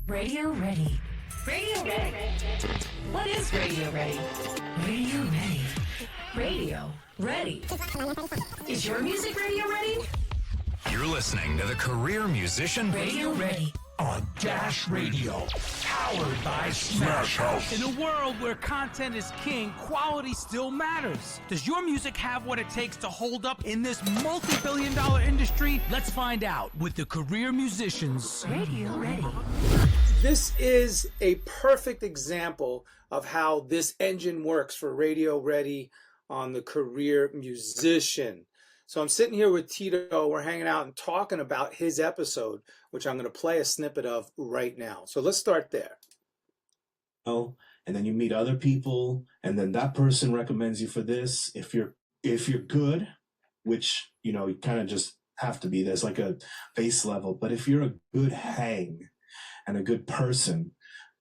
Radio ready. Radio ready. What is radio ready? Radio ready. Radio ready. Is your music radio ready? You're listening to the Career Musician Radio ready. On Dash Radio, powered by SmasHaus. In a world where content is king, quality still matters. Does your music have what it takes to hold up in this multi-billion-dollar industry? Let's find out with the Career Musicians. Radio ready. This is a perfect example of how this engine works for Radio Ready on the Career Musician. So I'm sitting here with Tito. We're hanging out and talking about his episode, which I'm going to play a snippet of right now. So let's start there. Oh, and then you meet other people, and then that person recommends you for this. If you're good, which you kind of just have to be. There's like a base level, but if you're a good hang and a good person,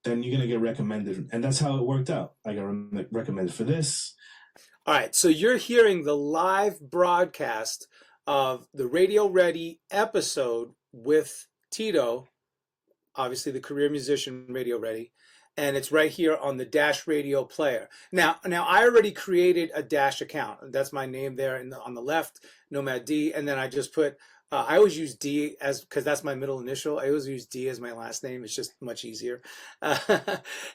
then you're gonna get recommended, and that's how it worked out. I got recommended for this. All right, so you're hearing the live broadcast of the Radio Ready episode with Tito, obviously the Career Musician Radio Ready, and it's right here on the Dash Radio player. Now I already created a Dash account. That's my name there on the left, Nomad D, and then I just put, I always use D because that's my middle initial. I always use D as my last name. It's just much easier.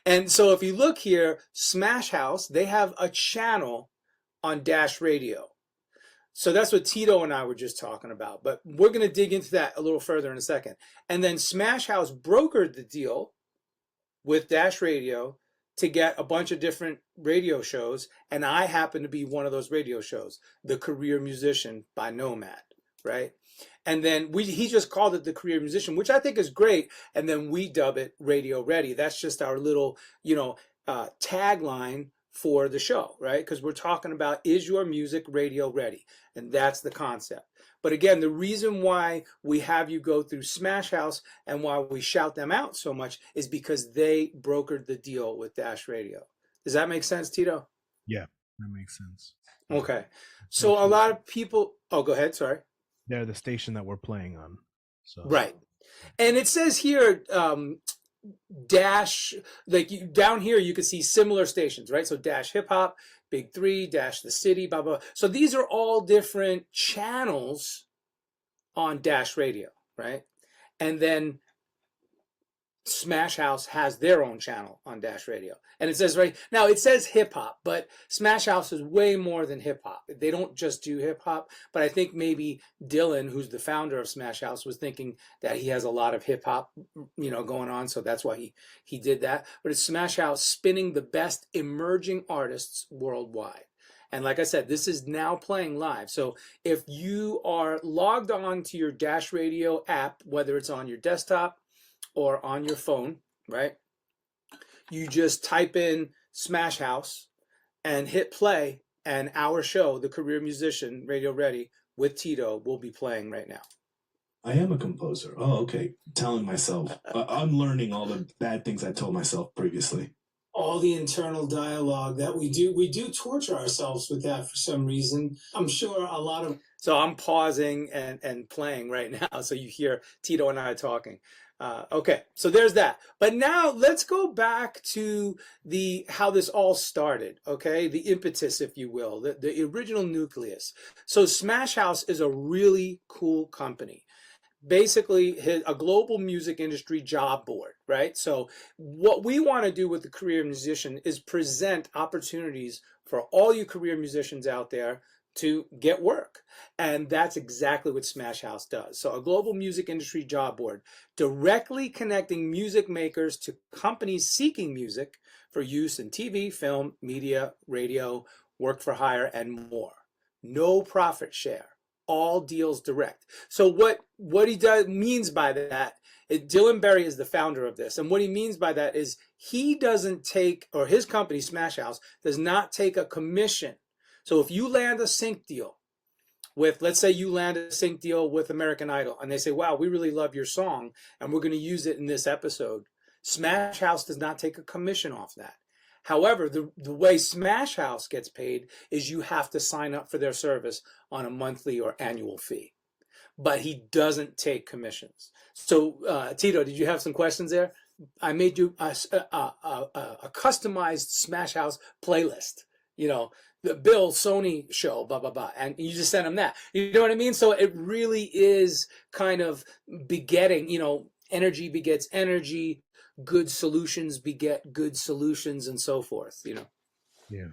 And so if you look here, SmasHaus, they have a channel on Dash Radio. So that's what Tito and I were just talking about, but we're going to dig into that a little further in a second. And then SmasHaus brokered the deal with Dash Radio to get a bunch of different radio shows, and I happen to be one of those radio shows, the Career Musician by Nomad, right? And then he just called it the Career Musician, which I think is great, and then we dub it Radio Ready. That's just our little, tagline for the show, right? Because we're talking about, is your music radio ready? And that's the concept. But again, the reason why we have you go through SmasHaus and why we shout them out so much is because they brokered the deal with Dash Radio. Does that make sense, Tito? Yeah, that makes sense. Okay. So a lot of people, go ahead, sorry. They're the station that we're playing on. So right. And it says here, Dash, down here you can see similar stations, right? So Dash Hip Hop, Big Three, Dash the City, blah, blah. So these are all different channels on Dash Radio, right? And then SmasHaus has their own channel on Dash Radio. And it says right now, it says hip hop, but SmasHaus is way more than hip hop. They don't just do hip hop, but I think maybe Dylan, who's the founder of SmasHaus, was thinking that he has a lot of hip hop, going on. So that's why he did that. But it's SmasHaus spinning the best emerging artists worldwide. And like I said, this is now playing live. So if you are logged on to your Dash Radio app, whether it's on your desktop or on your phone, right? You just type in SmasHaus and hit play, and our show, The Career Musician Radio Ready with Tito, will be playing right now. I am a composer. Oh, okay. Telling myself. I'm learning all the bad things I told myself previously. All the internal dialogue that we do torture ourselves with that for some reason. I'm sure a lot of... So I'm pausing and playing right now, so you hear Tito and I talking. Okay, so there's that. But now let's go back to how this all started, okay? The impetus, if you will, the original nucleus. So SmasHaus is a really cool company. Basically, a global music industry job board, right? So what we want to do with the Career Musician is present opportunities for all you career musicians out there to get work. And that's exactly what SmasHaus does. So a global music industry job board, directly connecting music makers to companies seeking music for use in TV, film, media, radio, work for hire, and more. No profit share, all deals direct. So what he means by that, Dylan Berry is the founder of this. And what he means by that is he doesn't take, or his company, SmasHaus, does not take a commission. So if you land a sync deal with, let's say you land a sync deal with American Idol, and they say, wow, we really love your song, and we're going to use it in this episode, SmasHaus does not take a commission off that. However, the way SmasHaus gets paid is you have to sign up for their service on a monthly or annual fee. But he doesn't take commissions. So, Tito, did you have some questions there? I made you a customized SmasHaus playlist, you know, the Bill Sony show, blah, blah, blah. And you just send them that. You know what I mean? So it really is kind of begetting, you know, energy begets energy, good solutions beget good solutions, and so forth, you know. Yeah.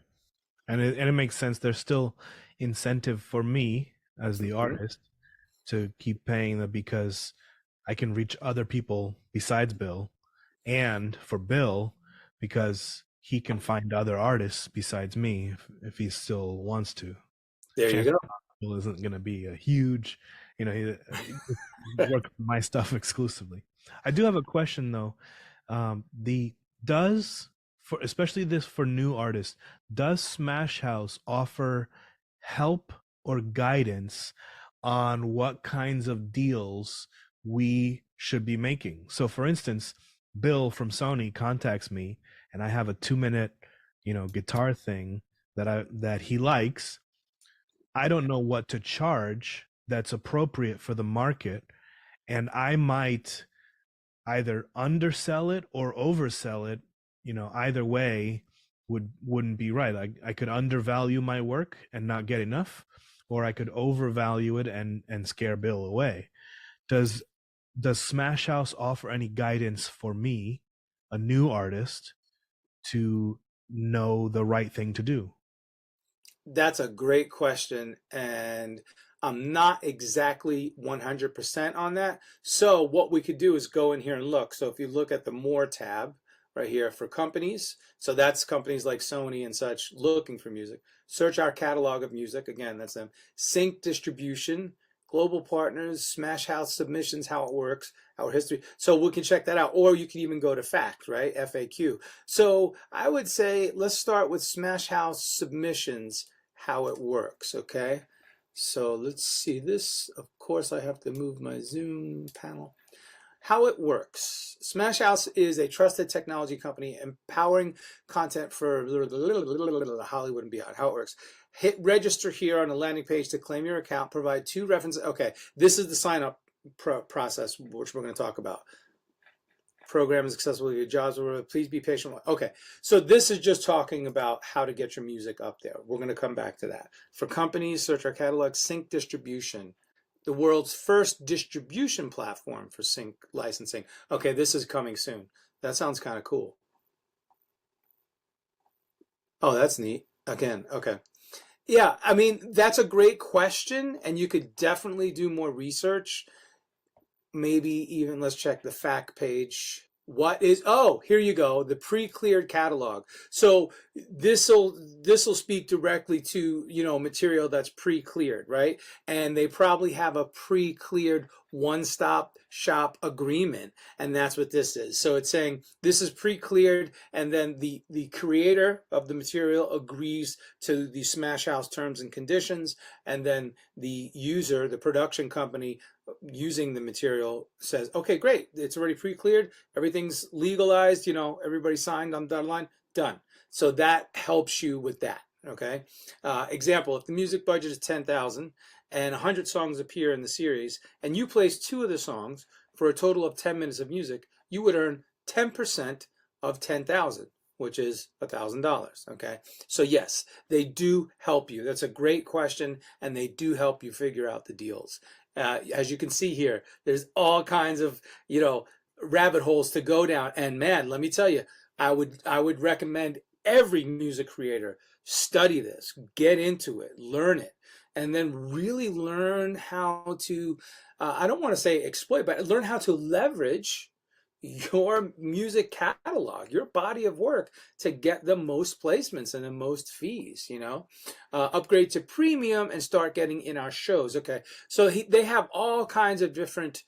And it makes sense. There's still incentive for me as the artist to keep paying them, because I can reach other people besides Bill, and for Bill, because he can find other artists besides me if he still wants to. There you go. Bill isn't going to be a huge, you know, he work my stuff exclusively. I do have a question though. Especially this for new artists, does SmasHaus offer help or guidance on what kinds of deals we should be making? So for instance, Bill from Sony contacts me and I have a 2-minute, you know, guitar thing that he likes. I don't know what to charge that's appropriate for the market, and I might either undersell it or oversell it. You know, either way wouldn't be right. I could undervalue my work and not get enough, or I could overvalue it and scare Bill away. Does SmasHaus offer any guidance for me, a new artist, to know the right thing to do? That's a great question, and I'm not exactly 100% on that. So what we could do is go in here and look. So if you look at the More tab right here for companies, so that's companies like Sony and such looking for music. Search our catalog of music. Again, that's them. Sync distribution, global partners, SmasHaus submissions, how it works, our history. So we can check that out. Or you can even go to FAQ, right? FAQ. So I would say let's start with SmasHaus submissions, how it works, okay? So let's see this. Of course, I have to move my Zoom panel. How it works. SmasHaus is a trusted technology company empowering content for Hollywood and beyond. How it works. Hit register here on the landing page to claim your account. Provide 2 references. Okay, this is the sign-up process, which we're going to talk about. Program is accessible to your jobs. Please be patient. Okay, so this is just talking about how to get your music up there. We're going to come back to that. For companies, search our catalog. Sync distribution, the world's first distribution platform for sync licensing. Okay, this is coming soon. That sounds kind of cool. Oh, that's neat. Again, okay. Yeah, I mean, that's a great question, and you could definitely do more research. Maybe even let's check the FAQ page. What is, oh, here you go, the pre-cleared catalog. So this'll speak directly to, you know, material that's pre-cleared, right? And they probably have a pre-cleared one-stop shop agreement, and that's what this is. So it's saying this is pre-cleared, and then the creator of the material agrees to the SmasHaus terms and conditions, and then the user, the production company using the material, says, okay, great, it's already pre-cleared, everything's legalized, you know, everybody signed on the dotted line, done. So that helps you with that. Okay, example, if the music budget is 10,000 and 100 songs appear in the series, and you place 2 of the songs for a total of 10 minutes of music, you would earn 10% of 10,000, which is $1,000. Okay, so yes, they do help you. That's a great question, and they do help you figure out the deals. As you can see here, there's all kinds of, you know, rabbit holes to go down. And man, let me tell you, I would recommend every music creator study this, get into it, learn it, and then really learn how to, I don't want to say exploit, but learn how to leverage your music catalog, your body of work, to get the most placements and the most fees, you know. Upgrade to premium and start getting in our shows. Okay, so they have all kinds of different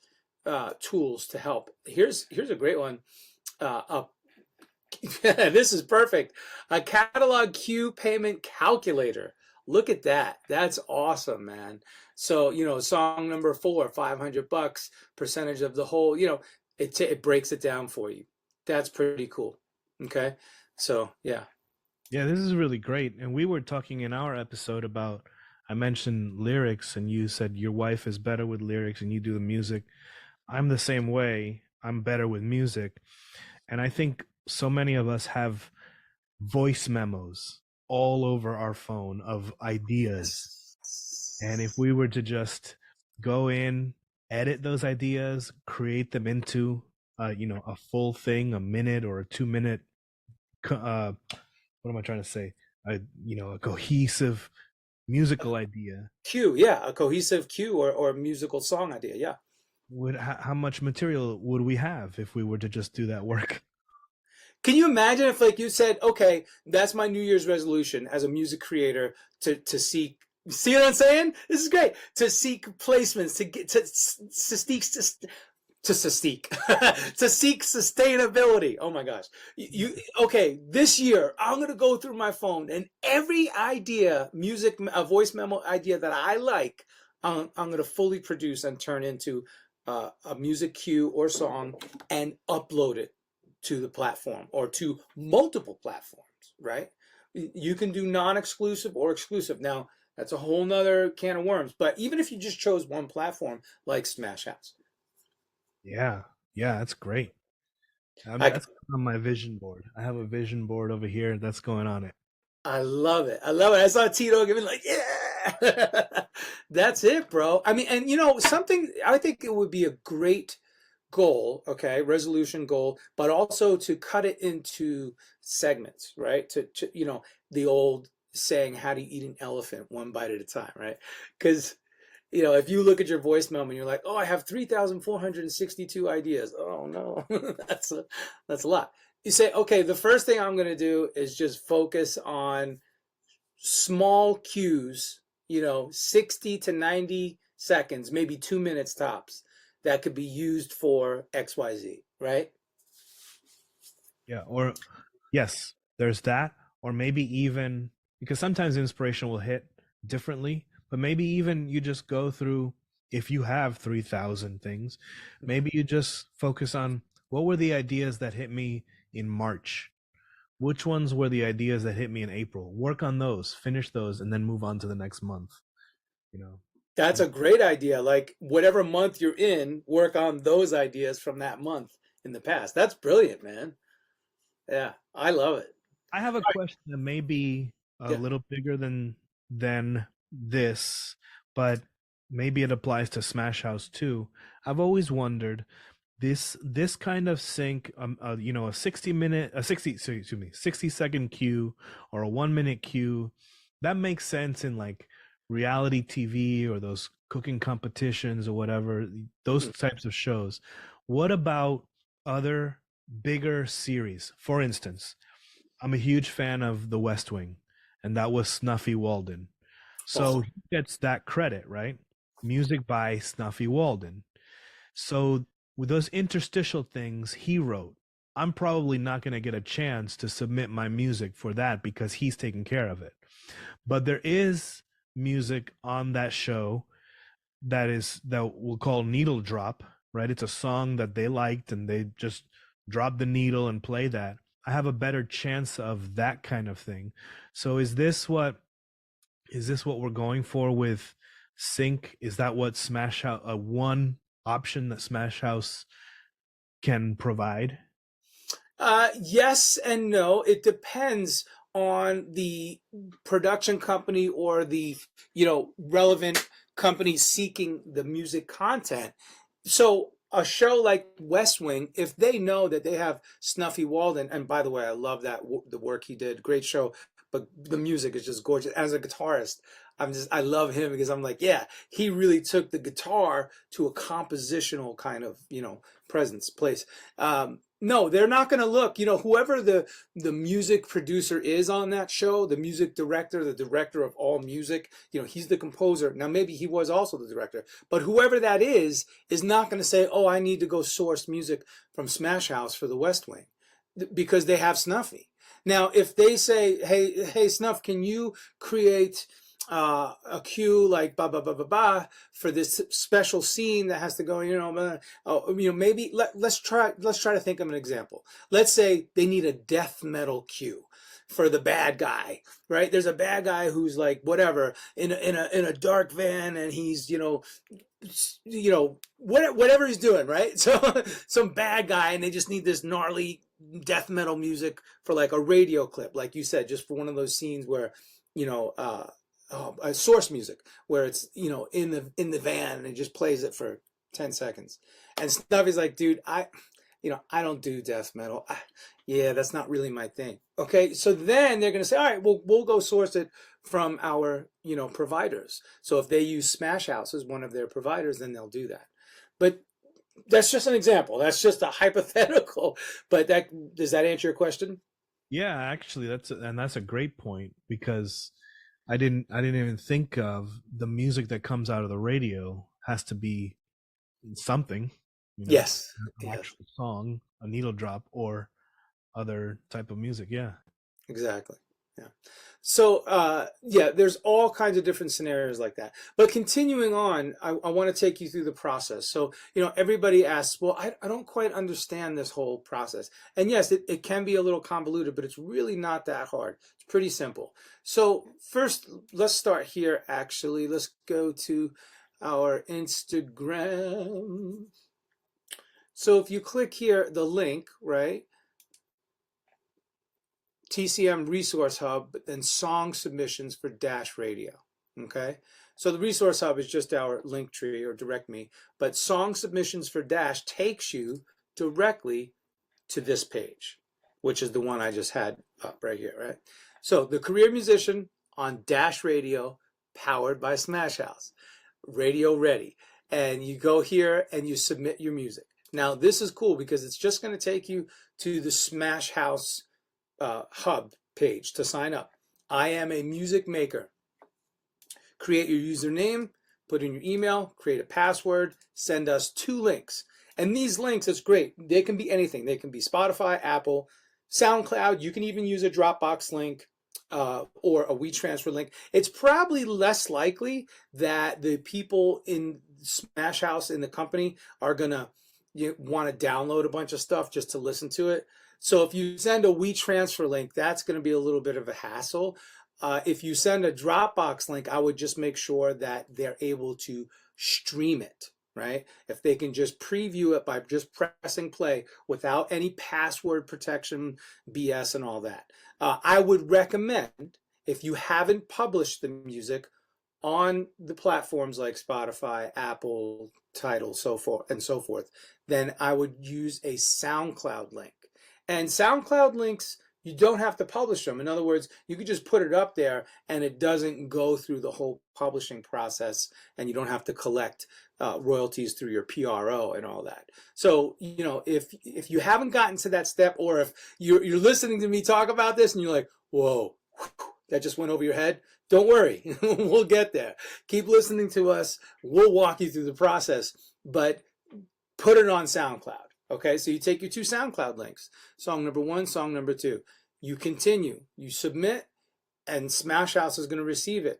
tools to help. Here's a great one. This is perfect. A catalog queue payment calculator. Look at that. That's awesome, man. So, you know, song number 4, $500, percentage of the whole, you know, it breaks it down for you. That's pretty cool. Okay, so yeah. Yeah, this is really great. And we were talking in our episode about, I mentioned lyrics, and you said your wife is better with lyrics and you do the music. I'm the same way. I'm better with music. And I think so many of us have voice memos all over our phone of ideas. And if we were to just go in, edit those ideas, create them into, a full thing, a minute or a 2 minute, what am I trying to say? A cohesive musical idea. Cue, yeah, a cohesive cue or a musical song idea, yeah. How much material would we have if we were to just do that work? Can you imagine if, like, you said, okay, that's my New Year's resolution as a music creator to seek. See what I'm saying? This is great. To seek placements, to get to seek to seek to seek sustainability. Oh my gosh. Okay, this year I'm going to go through my phone and every idea, a voice memo idea that I like, I'm going to fully produce and turn into a music cue or song and upload it to the platform or to multiple platforms, right? You can do non-exclusive or exclusive. Now, that's a whole nother can of worms. But even if you just chose one platform like SmasHaus. Yeah, that's great. That's on my vision board. I have a vision board over here that's going on it. I love it. I saw Tito giving like, yeah. That's it, bro. I mean, and something, I think it would be a great goal, okay, resolution goal, but also to cut it into segments, right? To the old saying, how do you eat an elephant one bite at a time, right? Because if you look at your voice memo and you're like, oh, I have 3,462 ideas. Oh no, that's a lot. You say, okay, the first thing I'm going to do is just focus on small cues, 60 to 90 seconds, maybe 2 minutes tops, that could be used for XYZ, right? Yeah, or yes, there's that, or maybe even, because sometimes inspiration will hit differently, but maybe even you just go through, if you have 3,000 things, maybe you just focus on what were the ideas that hit me in March? Which ones were the ideas that hit me in April? Work on those, finish those, and then move on to the next month. That's a great idea. Like, whatever month you're in, work on those ideas from that month in the past. That's brilliant, man. Yeah, I love it. I have a question that may be a little bigger than this, but maybe it applies to SmasHaus too. I've always wondered this kind of sync, a 60-second cue or a 1-minute cue, that makes sense in like reality TV or those cooking competitions or whatever, those types of shows. What about other bigger series? For instance, I'm a huge fan of The West Wing, and that was Snuffy Walden. So he gets that credit, right? Music by Snuffy Walden. So with those interstitial things he wrote, I'm probably not going to get a chance to submit my music for that because he's taking care of it. But there is music on that show that we'll call Needle Drop, right? It's a song that they liked and they just drop the needle and play that. I have a better chance of that kind of thing. So is this what we're going for with sync? Is that what SmasHaus, one option that SmasHaus can provide? Yes and no. It depends on the production company or the relevant company seeking the music content. So a show like West Wing, if they know that they have Snuffy Walden, and by the way, I love the work he did, great show, but the music is just gorgeous. As a guitarist, I love him because I'm like, yeah, he really took the guitar to a compositional kind of place. No, they're not going to look, whoever the music producer is on that show, the music director, the director of all music, he's the composer. Now, maybe he was also the director, but whoever that is not going to say, oh, I need to go source music from SmasHaus for the West Wing because they have Snuffy. Now, if they say, hey, Snuff, can you create a cue like ba ba ba ba ba for this special scene that has to go, maybe let's try to think of an example. Let's say they need a death metal cue. for the bad guy, right? There's a bad guy who's like whatever in a dark van, and he's whatever he's doing, right? So some bad guy, and they just need this gnarly death metal music for like a radio clip, like you said, just for one of those scenes where source music where it's in the van and it just plays it for 10 seconds. And Snuffy's like, dude, I don't do death metal. Yeah, that's not really my thing. Okay, so then they're gonna say, all right, we'll go source it from our providers. So if they use SmasHaus as one of their providers, then they'll do that. But that's just an example. That's just a hypothetical. But does that answer your question? Yeah, actually, that's a great point, because I didn't even think of the music that comes out of the radio has to be something. Yes. An actual song, a needle drop, or other type of music. Yeah. Exactly. Yeah. So, there's all kinds of different scenarios like that. But continuing on, I want to take you through the process. So, everybody asks, well, I don't quite understand this whole process. And yes, it can be a little convoluted, but it's really not that hard. It's pretty simple. So first, let's start here, actually. Let's go to our Instagram. So if you click here, the link, right? TCM Resource Hub, and song submissions for Dash Radio. Okay, so the Resource Hub is just our link tree or direct me, but song submissions for Dash takes you directly to this page, which is the one I just had up right here, right? So the Career Musician on Dash Radio, powered by SmasHaus, radio ready. And you go here and you submit your music. Now this is cool because it's just going to take you to the SmasHaus hub page to sign up. I am a music maker. Create your username, put in your email, create a password, send us 2 links. And these links, it's great. They can be anything. They can be Spotify, Apple, SoundCloud. You can even use a Dropbox link or a WeTransfer link. It's probably less likely that the people in SmasHaus in the company are going to want to download a bunch of stuff just to listen to it. So if you send a WeTransfer link, that's going to be a little bit of a hassle. If you send a Dropbox link, I would just make sure that they're able to stream it, right? If they can just preview it by just pressing play without any password protection, BS and all that. I would recommend, if you haven't published the music on the platforms like Spotify, Apple, Tidal, so forth, then I would use a SoundCloud link. And SoundCloud links, you don't have to publish them. In other words, you could just put it up there and it doesn't go through the whole publishing process, and you don't have to collect royalties through your PRO and all that. So, if you haven't gotten to that step, or if you're listening to me talk about this and you're like, whoa, that just went over your head, don't worry, we'll get there. Keep listening to us. We'll walk you through the process, but put it on SoundCloud. Okay, so you take your 2 SoundCloud links, song number 1, song number 2. You continue, you submit, and SmasHaus is going to receive it.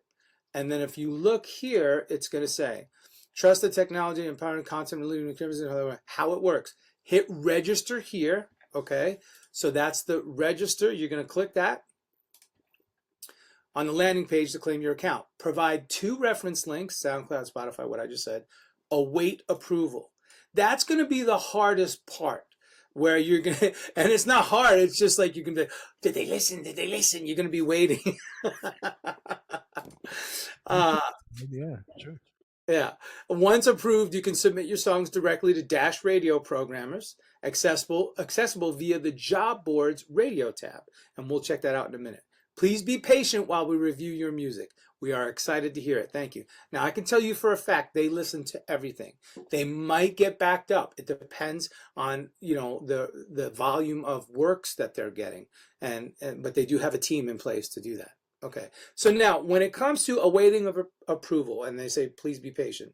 And then if you look here, it's going to say, trust the technology, empowering content, relieving how it works. Hit register here, okay? So that's the register. You're going to click that on the landing page to claim your account. Provide 2 reference links, SoundCloud, Spotify, what I just said. Await approval. That's going to be the hardest part, where you're going to, and it's not hard, it's just like you can be, did they listen? Did they listen? You're going to be waiting. Yeah, sure. Yeah. Once approved, you can submit your songs directly to Dash Radio programmers, accessible via the Job Boards radio tab. And we'll check that out in a minute. Please be patient while we review your music. We are excited to hear it. Thank you. Now, I can tell you for a fact they listen to everything. They might get backed up. It depends on, the volume of works that they're getting. But they do have a team in place to do that. Okay. So now, when it comes to awaiting of approval, and they say, please be patient,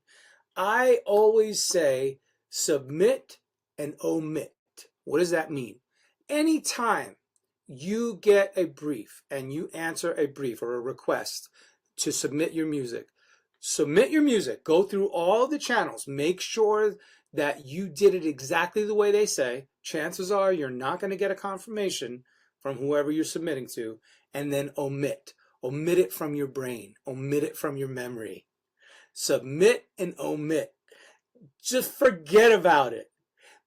I always say submit and omit. What does that mean? Anytime you get a brief and you answer a brief or a request to submit your music, go through all the channels, make sure that you did it exactly the way they say. Chances are you're not going to get a confirmation from whoever you're submitting to, and then omit. Omit it from your brain. Omit it from your memory. Submit and omit. Just forget about it.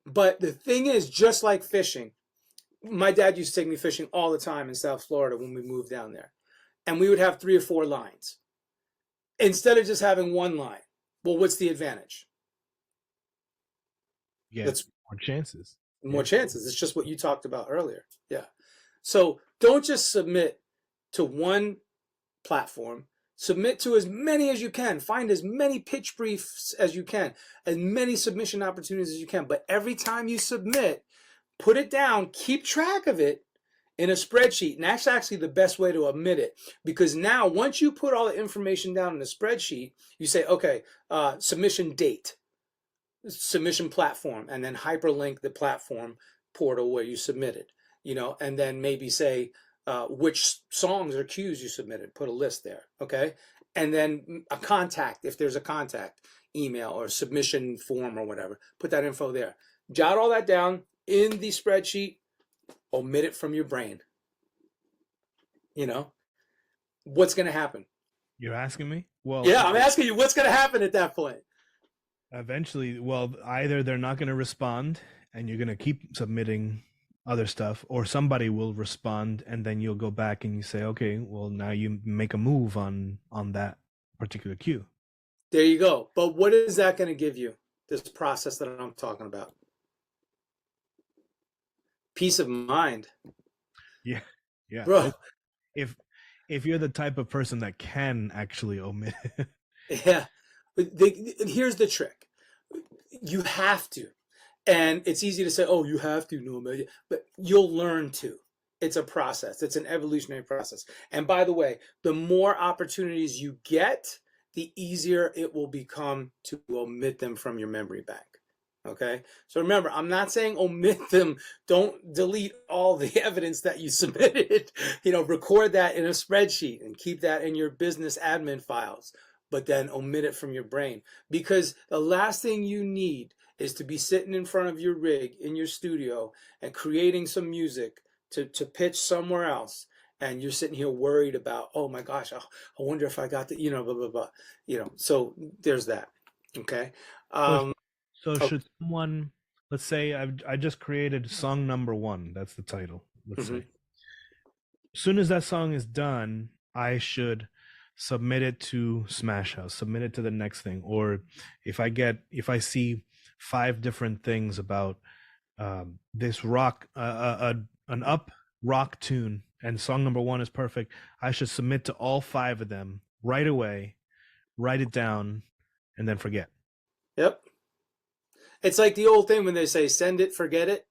But the thing is, just like fishing, my dad used to take me fishing all the time in South Florida when we moved down there. And we would have 3 or 4 lines instead of just having one line. Well, what's the advantage? Yeah, more chances. More chances. It's just what you talked about earlier. Yeah. So don't just submit to one platform. Submit to as many as you can. Find as many pitch briefs as you can, as many submission opportunities as you can. But every time you submit, put it down, keep track of it in a spreadsheet. And that's actually the best way to omit it. Because now, once you put all the information down in a spreadsheet, you say, okay, submission date, submission platform, and then hyperlink the platform portal where you submitted, and then maybe say which songs or cues you submitted, put a list there, okay? And then a contact, if there's a contact email or submission form or whatever, put that info there. Jot all that down in the spreadsheet, omit it from your brain. What's going to happen? You're asking me? Well, yeah, I'm asking you, what's going to happen at that point? Eventually, well, either they're not going to respond and you're going to keep submitting other stuff, or somebody will respond and then you'll go back and you say, okay, well, now you make a move on that particular cue. There you go. But what is that going to give you, this process that I'm talking about? Peace of mind. Yeah. Bro. If you're the type of person that can actually omit it. Yeah. Here's the trick. You have to. And it's easy to say, oh, you have to, Nomad, but you'll learn to. It's a process. It's an evolutionary process. And by the way, the more opportunities you get, the easier it will become to omit them from your memory bank. Okay? So remember, I'm not saying omit them. Don't delete all the evidence that you submitted. Record that in a spreadsheet and keep that in your business admin files, but then omit it from your brain. Because the last thing you need is to be sitting in front of your rig in your studio and creating some music to pitch somewhere else. And you're sitting here worried about, oh my gosh, I wonder if I got the, blah, blah, blah. So there's that. Okay. Should someone, let's say I just created song number 1. That's the title. Let's say. As soon as that song is done, I should submit it to SmasHaus, submit it to the next thing. Or if I see 5 different things about this rock, an up rock tune, and song number 1 is perfect, I should submit to all 5 of them right away, write it down, and then forget. Yep. It's like the old thing when they say, send it, forget it.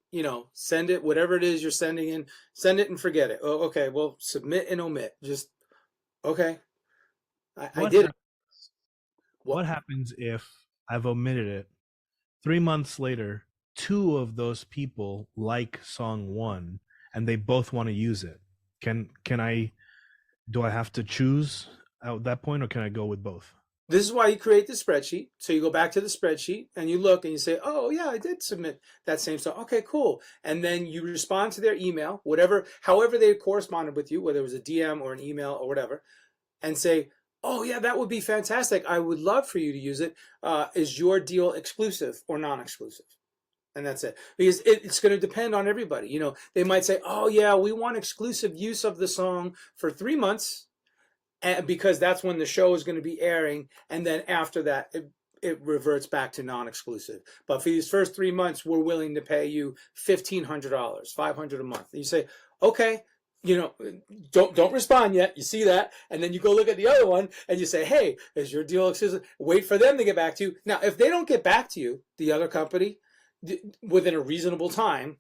Send it, whatever it is you're sending in, send it and forget it. Oh, okay, well, submit and omit. Just, okay. I did it. What happens if I've omitted it? 3 months later, 2 of those people like song 1 and they both want to use it. Do I have to choose at that point, or can I go with both? This is why you create the spreadsheet. So you go back to the spreadsheet and you look and you say, oh yeah, I did submit that same song. Okay, cool. And then you respond to their email, however they corresponded with you, whether it was a DM or an email or whatever, and say, oh yeah, that would be fantastic. I would love for you to use it. Is your deal exclusive or non-exclusive? And that's it. Because it's going to depend on everybody. They might say, oh yeah, we want exclusive use of the song for 3 months, because that's when the show is going to be airing. And then after that, it reverts back to non-exclusive. But for these first 3 months, we're willing to pay you $1,500, $500 a month. And you say, okay, don't respond yet. You see that. And then you go look at the other one and you say, hey, is your deal exclusive? Wait for them to get back to you. Now, if they don't get back to you, the other company, within a reasonable time,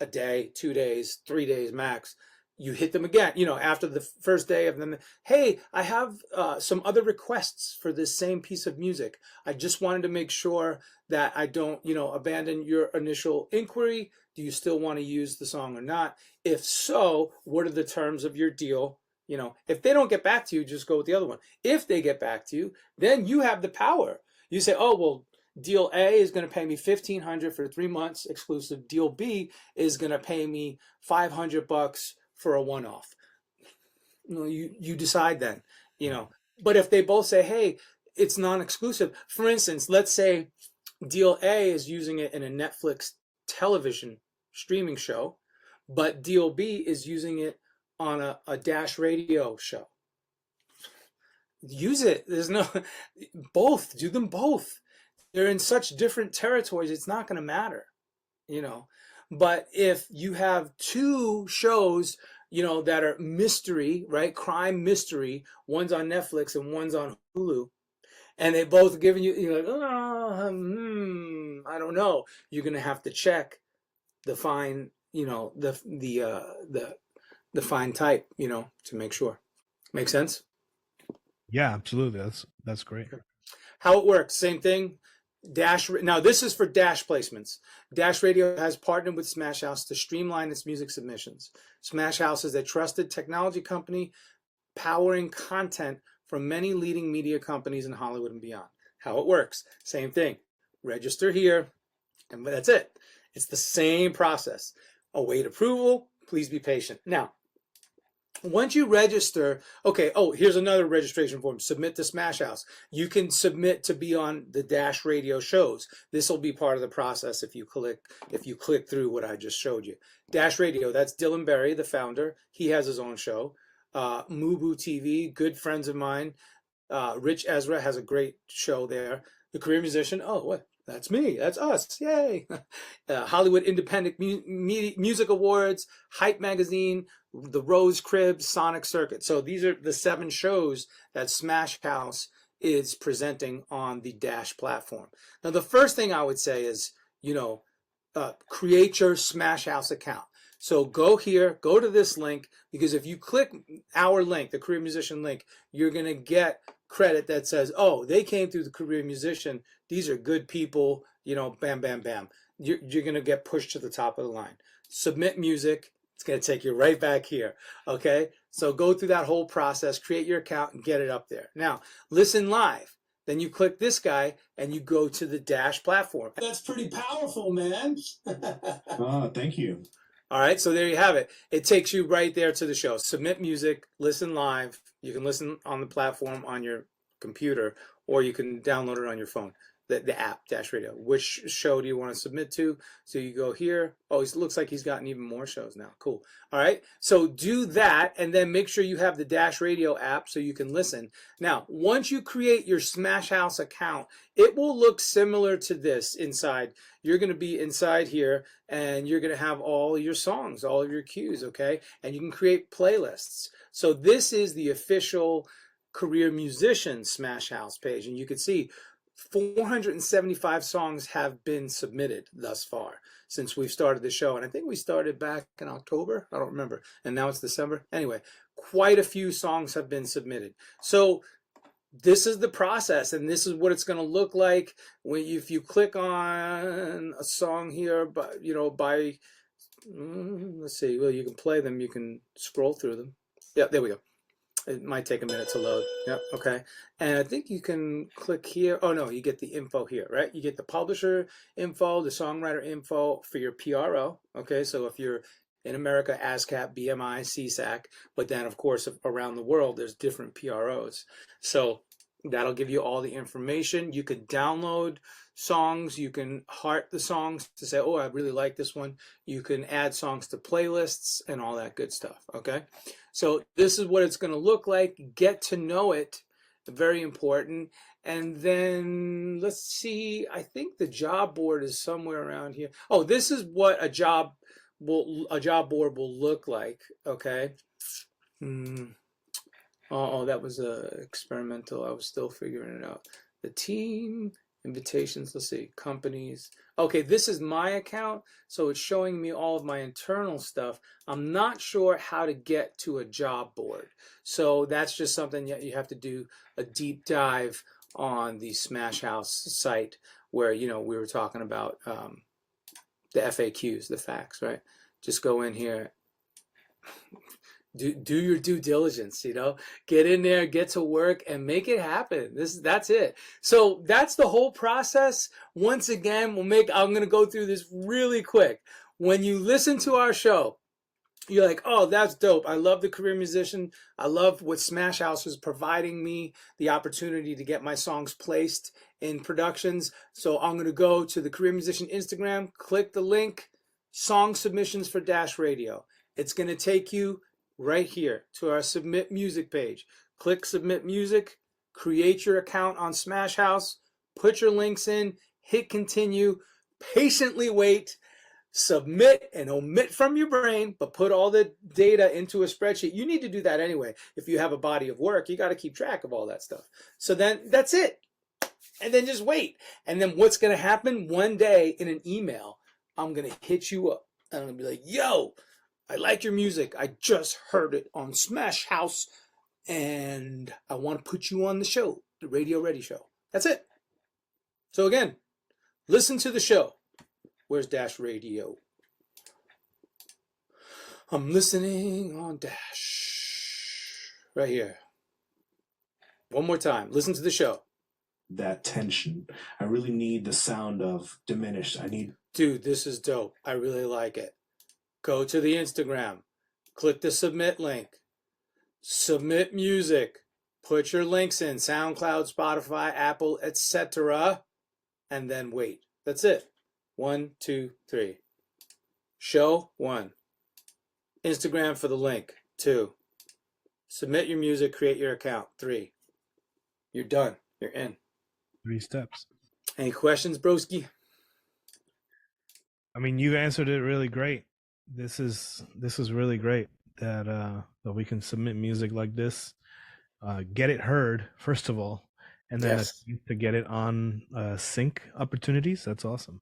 a day, 2 days, 3 days max, you hit them again, after the first day of them. Hey, I have some other requests for this same piece of music. I just wanted to make sure that I don't, abandon your initial inquiry. Do you still want to use the song or not? If so, what are the terms of your deal? If they don't get back to you, just go with the other one. If they get back to you, then you have the power. You say, oh, well, deal A is going to pay me $1,500 for 3 months exclusive. Deal B is going to pay me $500 for a one-off? You decide then, But if they both say, hey, it's non-exclusive. For instance, let's say deal A is using it in a Netflix television streaming show, but deal B is using it on a Dash radio show. Use it. There's no both. Do them both. They're in such different territories. It's not going to matter, But if you have two shows, that are mystery, right? Crime mystery. One's on Netflix and one's on Hulu, and they both giving you're like, I don't know. You're going to have to check the fine, the fine type, to make sure. Make sense? Yeah, absolutely. That's great. How it works, same thing. Now this is for Dash placements. Dash Radio has partnered with SmasHaus to streamline its music submissions. SmasHaus is a trusted technology company powering content from many leading media companies in Hollywood and beyond. How it works, same thing. Register here, and that's it. It's the same process. Await approval. Please be patient. Now, once you register, okay, here's another registration form. Submit to SmasHaus. You can submit to be on the Dash Radio shows. This will be part of the process if you click through what I just showed you. Dash Radio, that's Dylan Berry, the founder. He has his own show. Mubu TV, good friends of mine. Rich Ezra has a great show there. The Career Musician, that's me. That's us. Yay. Hollywood Independent Music Awards, Hype Magazine, The Rose Crib, Sonic Circuit. So these are the 7 shows that SmasHaus is presenting on the Dash platform. Now, the first thing I would say is, create your SmasHaus account. So go here, go to this link, because if you click our link, the Career Musician link, you're going to get credit that says, they came through the Career Musician. These are good people, bam, bam, bam. You're going to get pushed to the top of the line. Submit music. It's going to take you right back here. Okay. So go through that whole process, create your account and get it up there. Now listen live. Then you click this guy and you go to the Dash platform. That's pretty powerful, man. Thank you. All right, so there you have it. It takes you right there to the show. Submit music, listen live. You can listen on the platform on your computer, or you can download it on your phone, the app, Dash Radio. Which show do you want to submit to? So you go here. It looks like he's gotten even more shows now. Cool. All right, so do that, and then make sure you have the Dash Radio app so you can listen. Now, once you create your SmasHaus account, it will look similar to this inside. You're going to be inside here, and you're going to have all your songs, all of your cues, okay? And you can create playlists. So this is the official Career Musician SmasHaus page, and you can see 475 songs have been submitted thus far since we've started the show. And I think we started back in October. I don't remember. And now it's December. Anyway, quite a few songs have been submitted. So this is the process, and this is what it's going to look like if you click on a song here, but let's see. Well, you can play them. You can scroll through them. Yeah, there we go. It might take a minute to load. Yep, okay. And I think you can click here. Oh, no, you get the info here, right? You get the publisher info, the songwriter info for your PRO. Okay, so if you're in America, ASCAP, BMI, CSAC, but then, of course, around the world, there's different PROs. So that'll give you all the information. You could download songs. You can heart the songs to say, I really like this one. You can add songs to playlists and all that good stuff, okay? So this is what it's going to look like. Get to know it. Very important. And then let's see. I think the job board is somewhere around here. This is what a job board will look like, okay? That was experimental. I was still figuring it out. The team, invitations, let's see, companies. Okay, this is my account, so it's showing me all of my internal stuff. I'm not sure how to get to a job board. So that's just something that you have to do a deep dive on the SmasHaus site where, we were talking about the FAQs, the facts, right? Just go in here. Do your due diligence, get in there, get to work, and make it happen. That's it. So that's the whole process. Once again, I'm going to go through this really quick. When you listen to our show, you're like, oh, that's dope. I love the Career Musician. I love what SmasHaus is providing me, the opportunity to get my songs placed in productions. So I'm going to go to the Career Musician Instagram, click the link, song submissions for Dash Radio. It's going to take you right here to our Submit Music page. Click Submit Music, create your account on SmasHaus, put your links in, hit continue, patiently wait, submit and omit from your brain, but put all the data into a spreadsheet. You need to do that anyway. If you have a body of work, you got to keep track of all that stuff. So then that's it. And then just wait. And then what's going to happen one day in an email, I'm going to hit you up. And I'm going to be like, yo, I like your music. I just heard it on SmasHaus. And I want to put you on the show, the Radio Ready Show. That's it. So again, listen to the show. Where's Dash Radio? I'm listening on Dash. Right here. One more time. Listen to the show. That tension. I really need the sound of diminished. Dude, this is dope. I really like it. Go to the Instagram. Click the submit link. Submit music. Put your links in. SoundCloud, Spotify, Apple, etc. And then wait. That's it. 1, 2, 3. Show 1. Instagram for the link 2. Submit your music, create your account 3. You're done. You're in. 3 steps. Any questions, broski? I mean, you answered it really great. This is really great that that we can submit music like this, get it heard first of all, and then Yes. to get it on sync opportunities. That's awesome.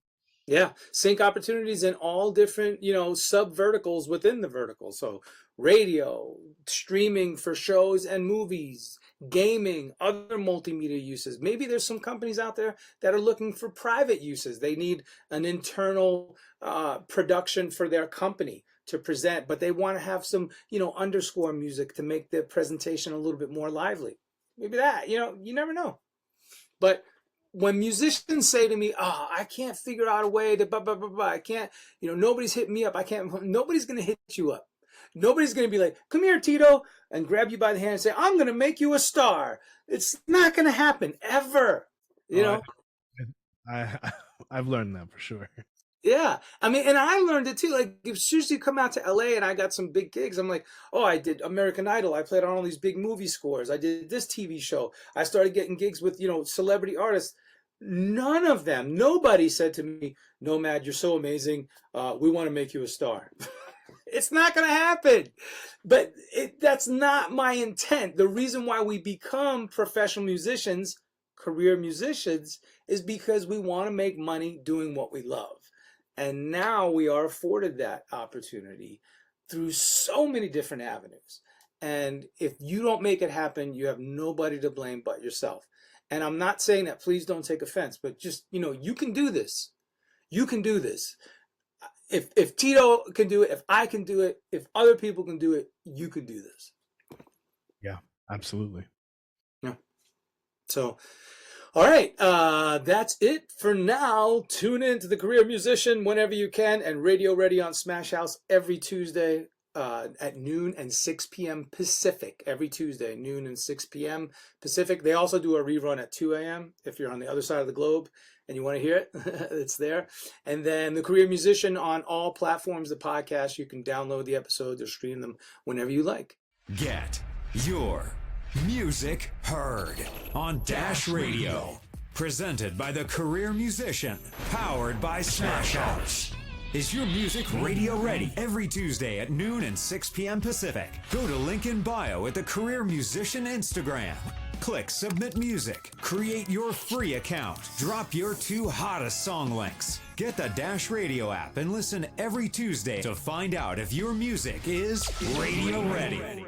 Yeah, sync opportunities in all different, sub verticals within the vertical. So radio, streaming for shows and movies, gaming, other multimedia uses. Maybe there's some companies out there that are looking for private uses. They need an internal production for their company to present, but they want to have some, underscore music to make the presentation a little bit more lively. Maybe that, you never know. But when musicians say to me, oh, I can't figure out a way to, I can't, nobody's hitting me up. Nobody's going to hit you up. Nobody's going to be like, come here, Tito, and grab you by the hand and say, I'm going to make you a star. It's not going to happen ever. I've learned that for sure. Yeah. I mean, and I learned it too. Like, as soon as you come out to LA and I got some big gigs, I'm like, oh, I did American Idol. I played on all these big movie scores. I did this TV show. I started getting gigs with, celebrity artists. None of them, nobody said to me, Nomad, you're so amazing. We want to make you a star. It's not going to happen. But that's not my intent. The reason why we become professional musicians, career musicians, is because we want to make money doing what we love. And now we are afforded that opportunity through so many different avenues. And if you don't make it happen, you have nobody to blame but yourself. And I'm not saying that, please don't take offense, but just, you can do this. You can do this. If Tito can do it, if I can do it, if other people can do it, you can do this. Yeah, absolutely. Yeah. So, all right, that's it for now. Tune in to the Career Musician whenever you can, and Radio Ready on SmasHaus every Tuesday at noon and 6 p.m. Pacific. Every Tuesday, noon and 6 p.m. Pacific. They also do a rerun at 2 a.m. if you're on the other side of the globe and you want to hear it. It's there. And then the Career Musician on all platforms, the podcast. You can download the episodes or stream them whenever you like. Get your music heard on Dash Radio. Presented by the Career Musician. Powered by SmasHaus. Is your music radio ready? Every Tuesday at noon and 6 p.m. Pacific. Go to link in bio at the Career Musician Instagram. Click Submit Music. Create your free account. Drop your 2 hottest song links. Get the Dash Radio app and listen every Tuesday to find out if your music is radio ready.